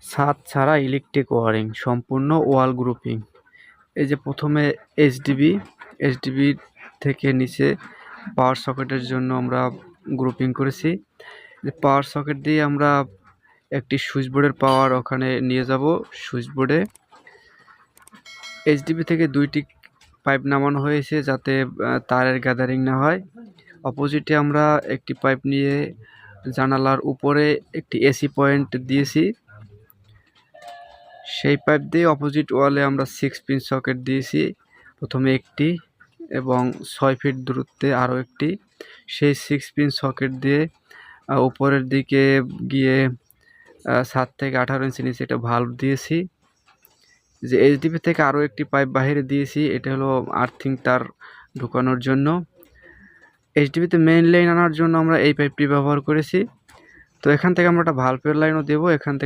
ছাদ ছাড়া electric wiring সম্পূর্ণ ওয়াল গ্রুপিং। এই যে প্রথমে এইচডিবি থেকে নিচে পাওয়ার সকেটের জন্য আমরা গ্রুপিং করেছি। পাওয়ার সকেট দিয়ে আমরা একটি সুইচ বোর্ডের পাওয়ার ওখানে নিয়ে যাব। সুইচ বোর্ডে এইচডিবি থেকে 2টি পাইপ নামানো হয়েছে যাতে তারের গ্যাদারিং না হয়। অপোজিটে আমরা একটি পাইপ নিয়ে জানালার উপরে একটি এসি পয়েন্ট দিয়েছি। সেই পাইপ দিয়ে অপোজিট ওয়ালে আমরা 6 পিন সকেট দিয়েছি, প্রথমে একটি এবং 6 ফিট দূরত্বে আরও একটি। সেই 6 পিন সকেট দিয়ে উপরের দিকে গিয়ে 7 থেকে 18 ইঞ্চি নিচে একটা ভাল্ব দিয়েছি। যে এইচডিবি থেকে আরও একটি পাইপ বাহিরে দিয়েছি, এটা হলো আর্থিং তার ঢুকানোর জন্য। এইচডিবিতে মেইন লাইন আনার জন্য আমরা এই পাইপটি ব্যবহার করেছি। তো এখান থেকে আমরা একটা ভাল্বের লাইনও দেবো। এখান থেকে